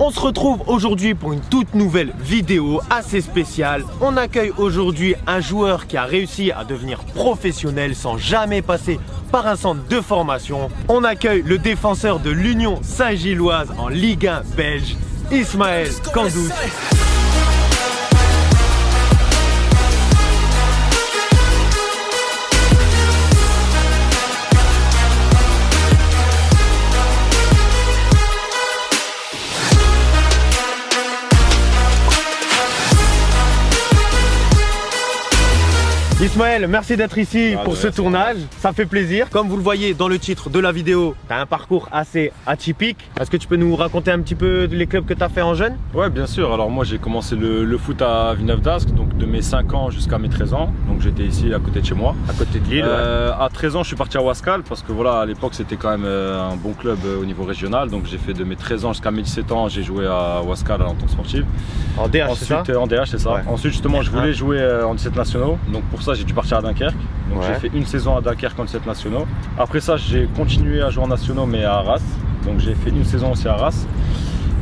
On se retrouve aujourd'hui pour une toute nouvelle vidéo assez spéciale. On accueille aujourd'hui un joueur qui a réussi à devenir professionnel sans jamais passer par un centre de formation. On accueille le défenseur de l'Union Saint-Gilloise en Ligue 1 belge, Ismaël Kandous. Ismaël, merci d'être ici pour ce tournage, ça fait plaisir. Comme vous le voyez dans le titre de la vidéo, tu as un parcours assez atypique. Est-ce que tu peux nous raconter un petit peu les clubs que tu as fait en jeune? Ouais, bien sûr. Alors moi j'ai commencé le foot à Villeneuve d'Ascq, donc de mes 5 ans jusqu'à mes 13 ans. Donc j'étais ici à côté de chez moi. À côté de Lille, ouais. À 13 ans je suis parti à Wascal parce que voilà, à l'époque c'était quand même un bon club au niveau régional. Donc j'ai fait de mes 13 ans jusqu'à mes 17 ans, j'ai joué à Wascal à l'entente sportive. En DH, c'est ça? En DH, c'est ça. Ouais. Ensuite justement je voulais jouer en 17 nationaux. Donc pour ça j'ai dû partir à Dunkerque. Donc j'ai fait une saison à Dunkerque en 17 nationaux. Après ça j'ai continué à jouer en nationaux mais à Arras. Donc j'ai fait une saison aussi à Arras.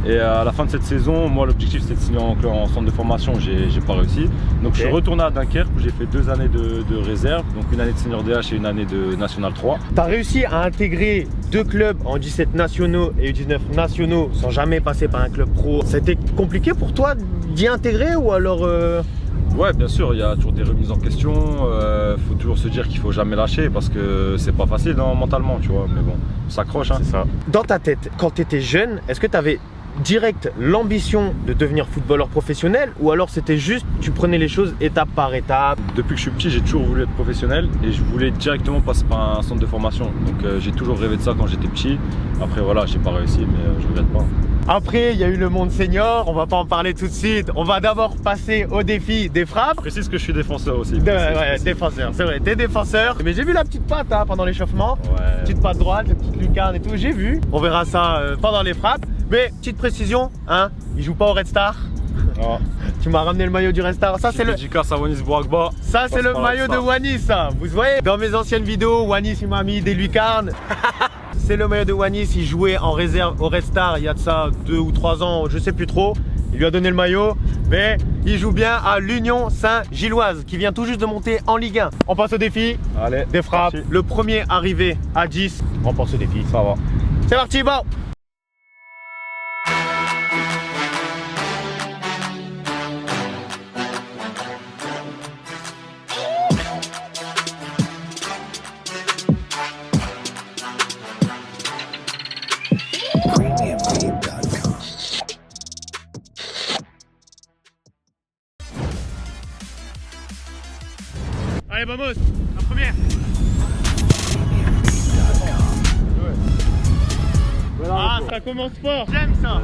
Et à la fin de cette saison, moi l'objectif c'était de signer en centre de formation, j'ai pas réussi. Donc je suis retourné à Dunkerque où j'ai fait 2 années de réserve, donc une année de senior DH et une année de national 3. Tu as réussi à intégrer 2 clubs en 17 nationaux et 19 nationaux sans jamais passer par un club pro. C'était compliqué pour toi d'y intégrer ou alors Ouais, bien sûr, il y a toujours des remises en question, faut toujours se dire qu'il faut jamais lâcher parce que c'est pas facile mentalement, tu vois, mais bon, on s'accroche. Hein. C'est ça. Dans ta tête, quand tu étais jeune, est-ce que tu avais direct l'ambition de devenir footballeur professionnel ou alors c'était juste tu prenais les choses étape par étape? Depuis que je suis petit, j'ai toujours voulu être professionnel et je voulais directement passer par un centre de formation. Donc j'ai toujours rêvé de ça quand j'étais petit. Après voilà, j'ai pas réussi mais je regrette pas. Après, il y a eu le monde senior, on va pas en parler tout de suite. On va d'abord passer au défi des frappes. Je précise que je suis défenseur aussi. Ouais, défenseur, c'est vrai, t'es défenseur. Mais j'ai vu la petite patte hein, pendant l'échauffement. Ouais. Petite patte droite, la petite lucarne et tout, j'ai vu. On verra ça pendant les frappes. Mais petite précision, hein, il joue pas au Red Star. Oh. Tu m'as ramené le maillot du Red Star. Ça c'est le dédicace à Wanis Bouagba. Ça c'est le maillot de Wanis, ça. Vous voyez, dans mes anciennes vidéos, Wanis il m'a mis des lucarnes. C'est le maillot de Wanis, il jouait en réserve au Red Star il y a de ça 2 ou 3 ans, je sais plus trop. Il lui a donné le maillot, mais il joue bien à l'Union Saint-Gilloise qui vient tout juste de monter en Ligue 1. On passe au défi. Allez, des frappes. Parti. Le premier arrivé à 10 remporte ce défi. Ça va. C'est parti, bon. Allez vamos, la première. Ah ça commence fort, j'aime ça.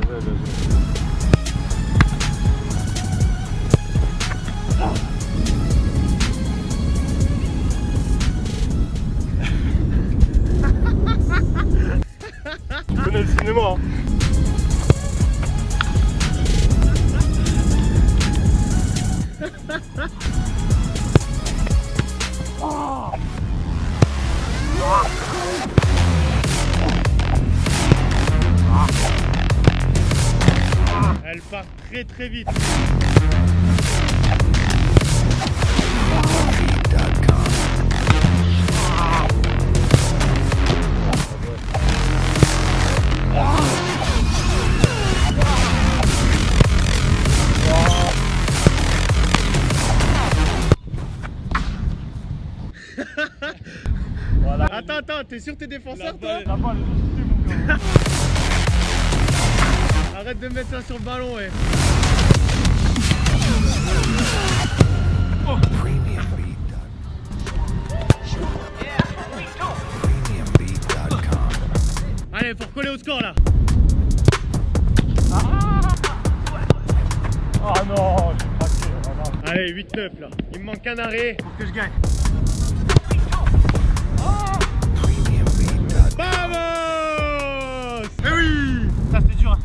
Tu connais le cinéma hein. Elle part très très vite. Voilà. Attends, t'es sûr t'es défenseur toi? La balle est mon gars. Arrête de mettre ça sur le ballon, ouais. Oh. Allez, faut recoller au score là. Ah non, j'ai craqué. Allez, 8-9 là. Il me manque un arrêt pour que je gagne. Vamos! Eh oui! Ça c'était dur.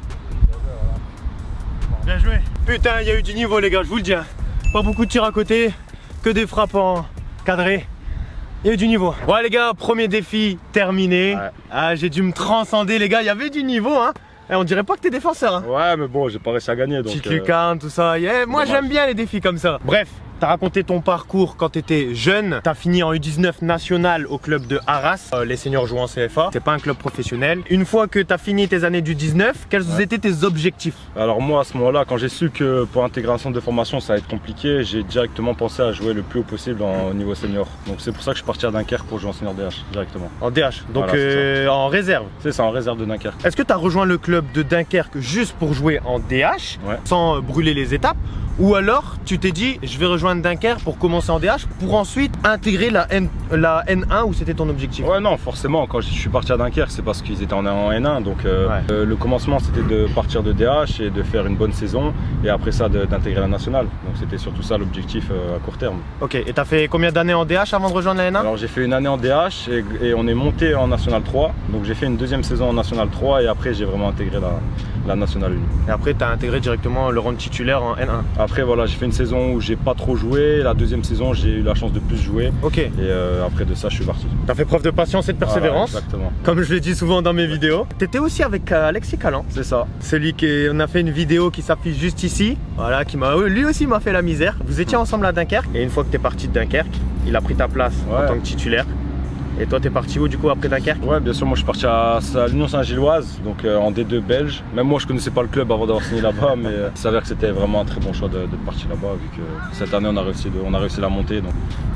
Bien joué. Putain, il y a eu du niveau les gars, je vous le dis. Pas beaucoup de tirs à côté, que des frappes en cadré. Il y a eu du niveau. Ouais les gars, premier défi terminé. Ouais. Ah, j'ai dû me transcender les gars, il y avait du niveau hein. On dirait pas que t'es défenseur. Hein. Ouais, mais bon, j'ai pas réussi à gagner. Donc, petite lucarne, tout ça. Yeah, moi, j'aime bien les défis comme ça. Bref. T'as raconté ton parcours quand t'étais jeune, t'as fini en U19 national au club de Arras, les seniors jouent en CFA, c'est pas un club professionnel. Une fois que t'as fini tes années du 19, quels étaient tes objectifs? Alors moi à ce moment-là, quand j'ai su que pour intégrer un centre de formation ça allait être compliqué, j'ai directement pensé à jouer le plus haut possible au niveau senior. Donc c'est pour ça que je suis parti à Dunkerque pour jouer en senior DH directement. En DH, donc voilà, en réserve? C'est ça, en réserve de Dunkerque. Est-ce que t'as rejoint le club de Dunkerque juste pour jouer en DH, sans brûler les étapes? Ou alors tu t'es dit je vais rejoindre Dunkerque pour commencer en DH pour ensuite intégrer la N1 où c'était ton objectif? Ouais non forcément quand je suis parti à Dunkerque c'est parce qu'ils étaient en N1 donc le commencement c'était de partir de DH et de faire une bonne saison et après ça d'intégrer la nationale. Donc c'était surtout ça l'objectif à court terme. Ok, et t'as fait combien d'années en DH avant de rejoindre la N1? Alors j'ai fait une année en DH et on est monté en National 3. Donc j'ai fait une deuxième saison en National 3 et après j'ai vraiment intégré la National 1. Et après t'as intégré directement le rang titulaire en N1? Après voilà, j'ai fait une saison où j'ai pas trop joué, la deuxième saison j'ai eu la chance de plus jouer. Ok. Et après de ça je suis parti. T'as fait preuve de patience et de persévérance. Voilà, exactement. Comme je le dis souvent dans mes vidéos. T'étais aussi avec Alexis Calan. C'est ça. Celui on a fait une vidéo qui s'affiche juste ici. Voilà, lui aussi m'a fait la misère. Vous étiez ensemble à Dunkerque. Et une fois que t'es parti de Dunkerque, il a pris ta place en tant que titulaire. Et toi, t'es parti où du coup après Dunkerque? Ouais, bien sûr, moi je suis parti à l'Union Saint-Gilloise, donc en D2 belge. Même moi je connaissais pas le club avant d'avoir signé là-bas, mais il s'avère que c'était vraiment un très bon choix de partir là-bas, vu que cette année on a réussi la montée, donc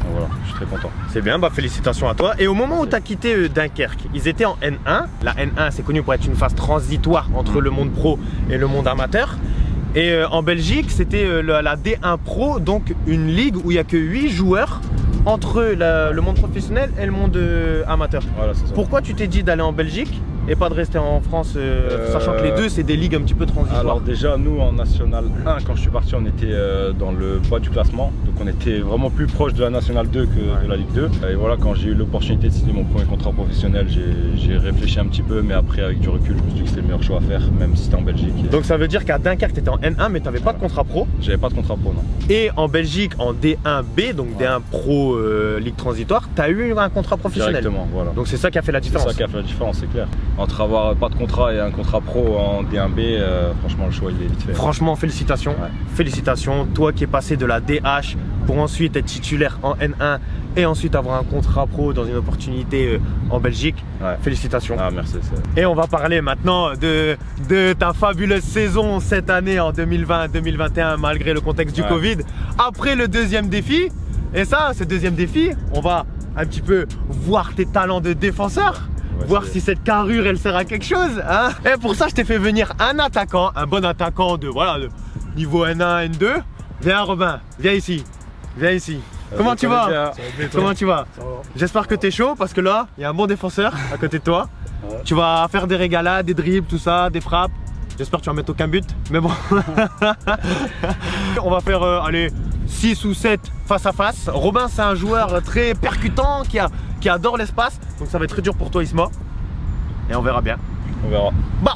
voilà, je suis très content. C'est bien, bah félicitations à toi. Et au moment où tu as quitté Dunkerque, ils étaient en N1. La N1 c'est connu pour être une phase transitoire entre le monde pro et le monde amateur. Et en Belgique, c'était la D1 Pro, donc une ligue où il n'y a que 8 joueurs entre le monde professionnel et le monde amateur. Voilà, c'est ça. Pourquoi tu t'es dit d'aller en Belgique et pas de rester en France, sachant que les deux c'est des ligues un petit peu transitoires? Alors déjà nous en National 1 quand je suis parti on était dans le bas du classement, donc on était vraiment plus proche de la National 2 que de la Ligue 2. Et voilà, quand j'ai eu l'opportunité de signer mon premier contrat professionnel, j'ai réfléchi un petit peu, mais après avec du recul je me suis dit que c'était le meilleur choix à faire, même si c'était en Belgique. Donc ça veut dire qu'à Dunkerque tu étais en N1 mais tu n'avais pas de contrat pro? J'avais pas de contrat pro, non. Et en Belgique en D1B, donc D1 Pro Ligue transitoire, tu as eu un contrat professionnel? Directement, voilà. Donc c'est ça qui a fait la différence? C'est ça qui a fait la différence, c'est clair. Entre avoir pas de contrat et un contrat pro en D1B, franchement le choix il est vite fait. Franchement félicitations, félicitations, toi qui es passé de la DH pour ensuite être titulaire en N1 et ensuite avoir un contrat pro dans une opportunité en Belgique, félicitations. Ah merci. Et on va parler maintenant de ta fabuleuse saison cette année en 2020-2021 malgré le contexte du Covid. Après le deuxième défi, et ça, ce deuxième défi, on va un petit peu voir tes talents de défenseur. Voir si cette carrure elle sert à quelque chose, hein. Et pour ça je t'ai fait venir un attaquant, un bon attaquant de niveau N1, N2. Viens Robin, viens ici. Viens ici. Comment tu vas? Comment tu vas? J'espère que t'es chaud parce que là, il y a un bon défenseur à côté de toi. Tu vas faire des régalades, des dribbles, tout ça, des frappes. J'espère que tu vas mettre aucun but, mais bon. On va faire, allez, 6 ou 7 face à face. Robin, c'est un joueur très percutant qui adore l'espace. Donc ça va être très dur pour toi, Isma. Et on verra bien. On verra. Bah.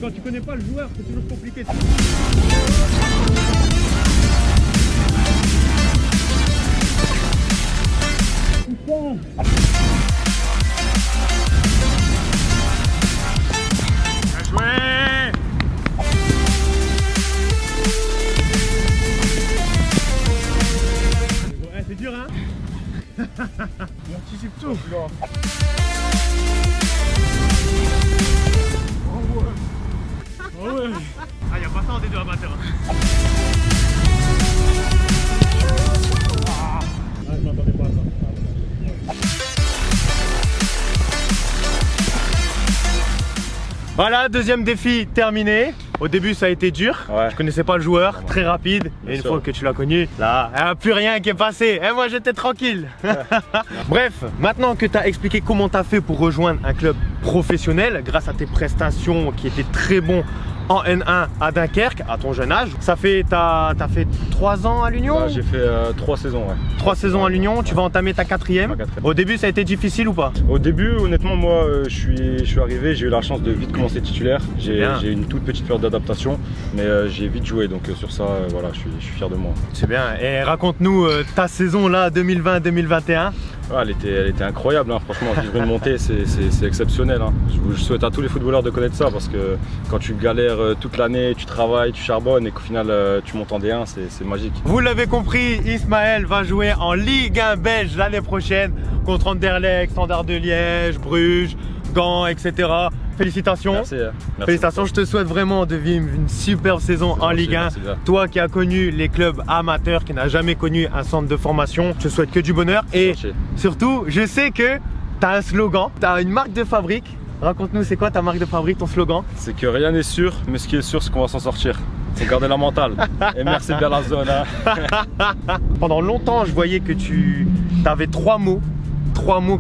Quand tu connais pas le joueur, c'est toujours compliqué. Bien joué. C'est dur, hein. J'anticipe tout. Ah, y'a pas ça en D2 amateur. Je m'attendais pas à ça. Voilà, deuxième défi terminé. Au début ça a été dur, je connaissais pas le joueur, très rapide. Et une fois que tu l'as connu, là, il n'y a plus rien qui est passé. Et moi j'étais tranquille. Bref, maintenant que tu as expliqué comment tu as fait pour rejoindre un club professionnel, grâce à tes prestations qui étaient très bons en N1 à Dunkerque, à ton jeune âge, t'as fait 3 ans à l'Union? J'ai fait 3 saisons, ouais. 3 saisons à l'Union, tu vas entamer ta 4e. Au début, ça a été difficile ou pas? Au début, honnêtement, moi, je suis arrivé, j'ai eu la chance de vite commencer titulaire. J'ai eu une toute petite période d'adaptation, mais j'ai vite joué, donc sur ça, voilà, je suis fier de moi. C'est bien. Et raconte-nous ta saison là, 2020-2021. Ah, elle était incroyable, hein. Franchement, vivre une montée, c'est exceptionnel, hein. Je souhaite à tous les footballeurs de connaître ça, parce que quand tu galères toute l'année, tu travailles, tu charbonnes et qu'au final tu montes en D1, c'est magique. Vous l'avez compris, Ismaël va jouer en Ligue 1 belge l'année prochaine contre Anderlecht, Standard de Liège, Bruges, Gand, etc. Félicitations. Merci. Félicitations, je te souhaite vraiment de vivre une superbe saison en Ligue 1. Toi qui as connu les clubs amateurs, qui n'as jamais connu un centre de formation, je te souhaite que du bonheur. Et surtout, je sais que tu as un slogan, tu as une marque de fabrique. Raconte-nous, c'est quoi ta marque de fabrique, ton slogan? C'est que rien n'est sûr, mais ce qui est sûr, c'est qu'on va s'en sortir. Faut garder la mentale. Et merci bien la zone. Hein. Pendant longtemps, je voyais que tu avais 3 mots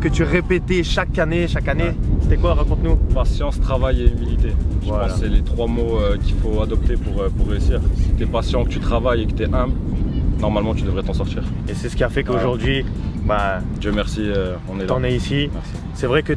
que tu répétais chaque année. Ouais. C'était quoi? Raconte-nous. Patience, travail et humilité. Je pense que c'est les 3 mots qu'il faut adopter pour réussir. Si tu es patient, que tu travailles et que tu es humble, normalement tu devrais t'en sortir. Et c'est ce qui a fait qu'aujourd'hui, Dieu merci, on est là. T'en es ici. C'est vrai que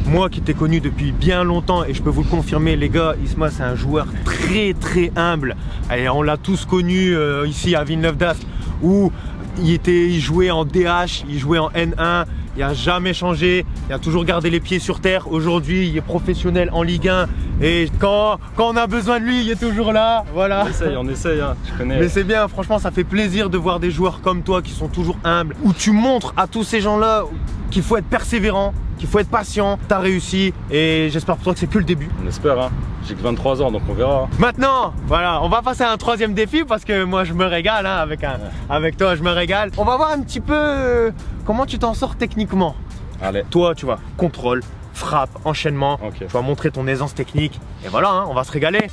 moi qui t'ai connu depuis bien longtemps, et je peux vous le confirmer les gars, Isma c'est un joueur très humble. Et on l'a tous connu ici à Villeneuve d'Ascq, où il jouait en DH, il jouait en N1. Il n'a jamais changé, il a toujours gardé les pieds sur terre. Aujourd'hui, il est professionnel en Ligue 1. Et quand on a besoin de lui, il est toujours là. Voilà. On essaye, hein, tu connais. Mais c'est bien, franchement, ça fait plaisir de voir des joueurs comme toi qui sont toujours humbles. Où tu montres à tous ces gens-là qu'il faut être persévérant, qu'il faut être patient. Tu as réussi et j'espère pour toi que c'est que le début. On espère, hein. J'ai que 23 ans donc on verra. Maintenant, voilà, on va passer à un 3e défi parce que moi je me régale, hein, avec toi je me régale. On va voir un petit peu comment tu t'en sors techniquement. Allez. Toi, tu vois, contrôle, frappe, enchaînement. Tu vas montrer ton aisance technique. Et voilà, hein, on va se régaler.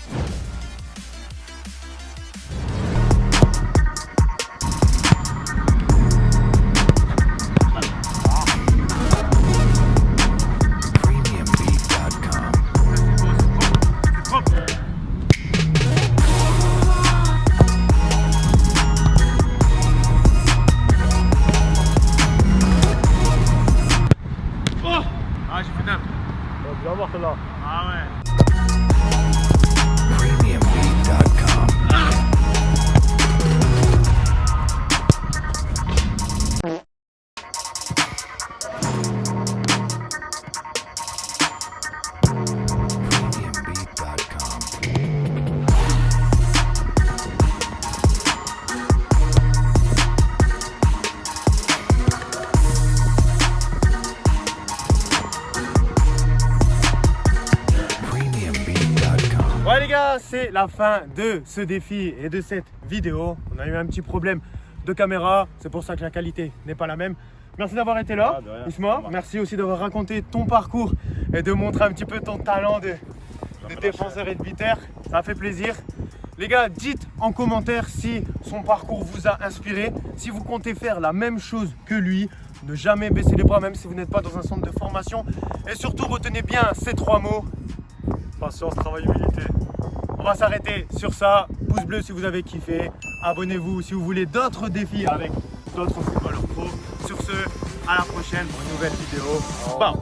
Ah, j'ai fait 9. Tu vas voir celle-là. Ah ouais. Ouais les gars, c'est la fin de ce défi et de cette vidéo. On a eu un petit problème de caméra, c'est pour ça que la qualité n'est pas la même. Merci d'avoir été là, Isma. Merci aussi d'avoir raconté ton parcours et de montrer un petit peu ton talent de défenseur et de buteur. Ça fait plaisir. Les gars, dites en commentaire si son parcours vous a inspiré, si vous comptez faire la même chose que lui, ne jamais baisser les bras même si vous n'êtes pas dans un centre de formation. Et surtout, retenez bien ces 3 mots. Patience, travail, humilité. On va s'arrêter sur ça. Pouce bleu si vous avez kiffé. Abonnez-vous si vous voulez d'autres défis avec d'autres footballeurs pro. Sur ce, à la prochaine pour une nouvelle vidéo. Bye.